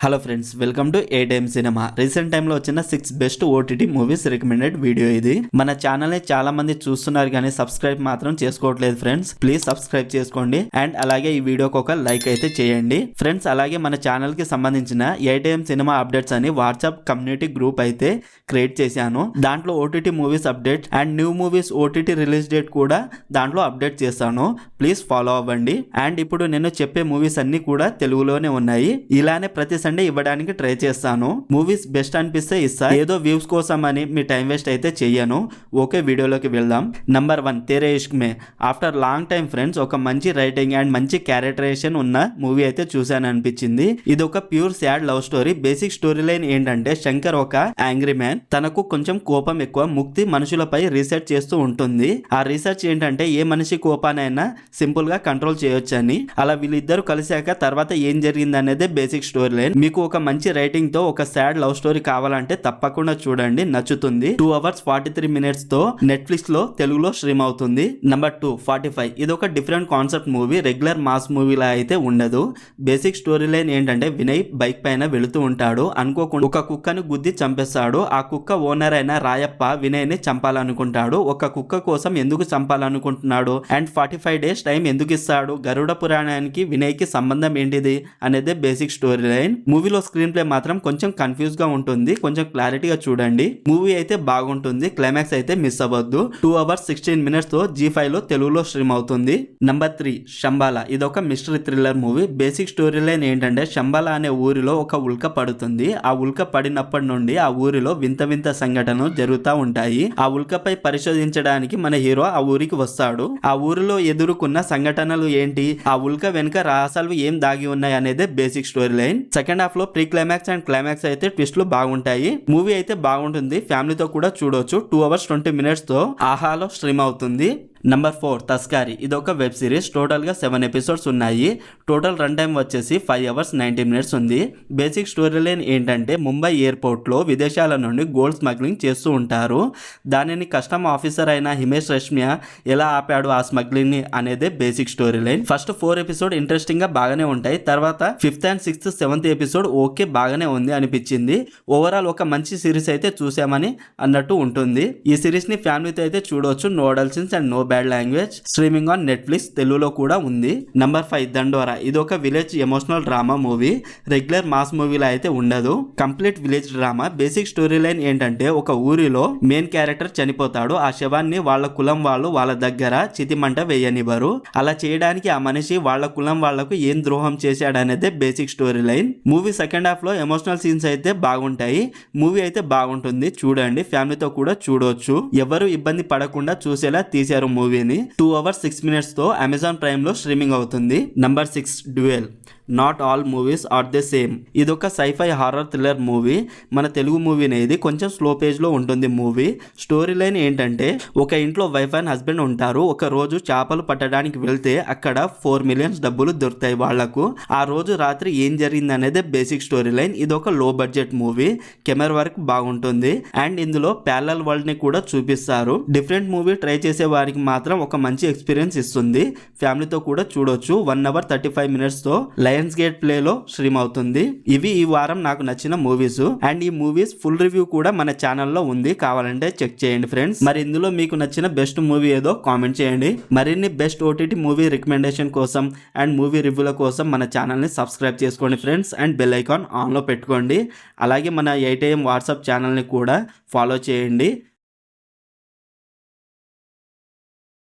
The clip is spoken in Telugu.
Hello friends, welcome to A time cinema. Recent టైంలో వచ్చిన 6 best OTT movies recommended video ఇది. మన ఛానల్ని చాలా మంది చూస్తున్నారు కానీ సబ్స్క్రైబ్ మాత్రం చేసుకోవట్లేదు ఫ్రెండ్స్. ప్లీజ్ సబ్స్క్రైబ్ చేసుకోండి అండ్ అలాగే ఈ వీడియోకి ఒక లైక్ అయితే చేయండి ఫ్రెండ్స్. అలాగే మన ఛానల్ కి సంబంధించిన ఏ టైమ్ సినిమా అప్డేట్స్ అని వాట్సాప్ కమ్యూనిటీ గ్రూప్ అయితే క్రియేట్ చేశాను. దాంట్లో OTT movies update and new movies OTT release date కూడా దాంట్లో అప్డేట్ చేస్తాను. ప్లీజ్ ఫాలో అవ్వండి. అండ్ ఇప్పుడు నేను చెప్పే మూవీస్ అన్ని కూడా తెలుగులోనే ఉన్నాయి. ఇలానే ప్రతి సండే ఇవ్వడానికి ట్రై చేస్తాను. మూవీస్ బెస్ట్ అనిపిస్తే ఇస్తా, ఏదో వ్యూస్ కోసం అని మీ టైం వేస్ట్ అయితే చెయ్యను. ఓకే, వీడియోలోకి వెళ్దాం. నంబర్ 1 తేరే ఇష్క్ మే. ఆఫ్టర్ లాంగ్ టైం ఫ్రెండ్స్, ఒక మంచి రైటింగ్ అండ్ మంచి క్యారెక్టరైజేషన్ ఉన్న మూవీ అయితే చూసాను అనిపించింది. ఇది ఒక pure sad love story. Basic story line ఏంటంటే, శంకర్ ఒక యాంగ్రీ మ్యాన్, తనకు కొంచెం కోపం ఎక్కువ. ముక్తి మనుషులపై రీసెర్చ్ చేస్తూ ఉంటుంది. ఆ రీసెర్చ్ ఏంటంటే ఏ మనిషి కోపానైనా సింపుల్ గా కంట్రోల్ చేయొచ్చని. అలా వీళ్ళిద్దరు కలిసాక తర్వాత ఏం జరిగింది అనేది బేసిక్ స్టోరీ లైన్. మీకు ఒక మంచి రైటింగ్ తో ఒక సాడ్ లవ్ స్టోరీ కావాలంటే తప్పకుండా చూడండి, నచ్చుతుంది. 2 hours 43 minutes తో నెట్ఫ్లిక్స్ లో తెలుగులో స్ట్రీమ్ అవుతుంది. నంబర్ 2 45. ఇది ఒక different concept movie. Regular mass మూవీలా అయితే ఉండదు. బేసిక్ స్టోరీ లైన్ ఏంటంటే, వినయ్ బైక్ పైన వెళుతూ ఉంటాడు. అనుకోకుండా ఒక కుక్కను గుద్ది చంపేస్తాడు. ఆ కుక్క ఓనర్ అయిన రాయప్ప వినయ్ ని చంపాలనుకుంటాడు. ఒక కుక్క కోసం ఎందుకు చంపాలనుకుంటున్నాడు అండ్ 45 days టైం ఎందుకు ఇస్తాడు, గరుడ పురాణానికి వినయ్ కి సంబంధం ఏంటిది అనేది బేసిక్ స్టోరీ లైన్. మూవీలో స్క్రీన్ ప్లే మాత్రం కొంచెం కన్ఫ్యూజ్ గా ఉంటుంది. కొంచెం క్లారిటీగా చూడండి. మూవీ అయితే బాగుంటుంది. క్లైమాక్స్ అయితే మిస్ అవ్వద్దు. 2 hours 16 minutes తో G5 లో తెలుగులో స్ట్రీమ్ అవుతుంది. నంబర్ 3 శంబాలా. ఇది ఒక mystery thriller movie. Basic story line ఏంటంటే, శంబాలా అనే ఊరిలో ఒక ఉల్క పడుతుంది. ఆ ఉల్క పడినప్పటి నుండి ఆ ఊరిలో వింత వింత సంఘటనలు జరుగుతూ ఉంటాయి. ఆ ఉల్కపై పరిశోధించడానికి మన హీరో ఆ ఊరికి వస్తాడు. ఆ ఊరిలో ఎదుర్కొన్న సంఘటనలు ఏంటి, ఆ ఉల్క వెనుక రహస్యాలు ఏం దాగి ఉన్నాయి అనేది basic story line. Second half లో ప్రీ క్లైమాక్స్ అండ్ క్లైమాక్స్ అయితే ట్విస్ట్లు బాగుంటాయి. మూవీ అయితే బాగుంటుంది, ఫ్యామిలీతో కూడా చూడొచ్చు. 2 hours 20 minutes తో ఆహాలో స్ట్రీమ్ అవుతుంది. నంబర్ 4 తస్కారీ. ఇది ఒక వెబ్ సిరీస్. టోటల్ గా 7 episodes ఉన్నాయి. టోటల్ రన్ టైం వచ్చేసి 5 hours 90 minutes ఉంది. బేసిక్ స్టోరీ లైన్ ఏంటంటే, ముంబై ఎయిర్పోర్ట్ లో విదేశాల నుండి గోల్డ్ స్మగ్లింగ్ చేస్తూ ఉంటారు. దానిని కస్టమ్ ఆఫీసర్ అయిన హిమేష్ రేష్మియా ఎలా ఆపాడు ఆ స్మగ్లింగ్ ని అనేదే basic story line. First 4 episodes interesting గా బాగానే ఉంటాయి. తర్వాత 5th and 6th 7th episode okay బాగానే ఉంది అనిపించింది. ఓవరాల్ ఒక మంచి సిరీస్ అయితే చూసామని అన్నట్టు ఉంటుంది. ఈ సిరీస్ ని ఫ్యామిలీతో అయితే చూడొచ్చు. No adult scenes and no bad language. Streaming on Netflix, తెలుగులో కూడా ఉంది. నంబర్ 5 దండోరా. ఇది ఒక village emotional drama movie. Regular mass మూవీలో అయితే ఉండదు. Complete village drama. Basic story line ఏంటంటే, ఒక ఊరిలో మెయిన్ క్యారెక్టర్ చనిపోతాడు. ఆ శవాన్ని వాళ్ళ కులం వాళ్ళు వాళ్ళ దగ్గర చితిమంట వేయనివ్వరు. అలా చేయడానికి ఆ మనిషి వాళ్ళ కులం వాళ్లకు ఏం ద్రోహం చేశాడనేదే basic story line. Movie second half లో ఎమోషనల్ సీన్స్ అయితే బాగుంటాయి. మూవీ అయితే బాగుంటుంది, చూడండి. ఫ్యామిలీతో కూడా చూడొచ్చు. ఎవరు ఇబ్బంది పడకుండా చూసేలా తీశారు మూవీని. 2 hours 6 minutes తో అమెజాన్ ప్రైమ్ లో స్ట్రీమింగ్ అవుతుంది. Number 6 Dual. Not all movies are the same. ఇది ఒక సైఫై హారర్ థ్రిల్లర్ మూవీ. మన తెలుగు మూవీనే ఇది. కొంచెం స్లో పేజ్ లో ఉంటుంది మూవీ. స్టోరీ లైన్ ఏంటంటే, ఒక ఇంట్లో వైఫ్ అండ్ హస్బెండ్ ఉంటారు. ఒక రోజు చేపలు పట్టడానికి వెళ్తే అక్కడ 4 million డబ్బులు దొరుకుతాయి వాళ్లకు. ఆ రోజు రాత్రి ఏం జరిగింది అనేది బేసిక్ స్టోరీ లైన్. ఇది ఒక లో బడ్జెట్ మూవీ. కెమెరా వర్క్ బాగుంటుంది అండ్ ఇందులో ప్యారలల్ వరల్డ్ ని కూడా చూపిస్తారు. డిఫరెంట్ మూవీ ట్రై చేసే వారికి మాత్రం ఒక మంచి ఎక్స్పీరియన్స్ ఇస్తుంది. ఫ్యామిలీతో కూడా చూడొచ్చు. 1 hour 35 minutes తో లయన్స్ గేట్ ప్లే లో స్ట్రీమ్ అవుతుంది. ఇవి ఈ వారం నాకు నచ్చిన మూవీస్. అండ్ ఈ మూవీస్ ఫుల్ రివ్యూ కూడా మన ఛానల్లో ఉంది, కావాలంటే చెక్ చేయండి ఫ్రెండ్స్. మరి ఇందులో మీకు నచ్చిన బెస్ట్ మూవీ ఏదో కామెంట్ చేయండి. మరిన్ని బెస్ట్ ఓటీటీ మూవీ రికమెండేషన్ కోసం అండ్ మూవీ రివ్యూల కోసం మన ఛానల్ని సబ్స్క్రైబ్ చేసుకోండి ఫ్రెండ్స్. అండ్ బెల్ ఐకాన్ ఆన్లో పెట్టుకోండి. అలాగే మన 8am వాట్సాప్ ఛానల్ని కూడా ఫాలో చేయండి.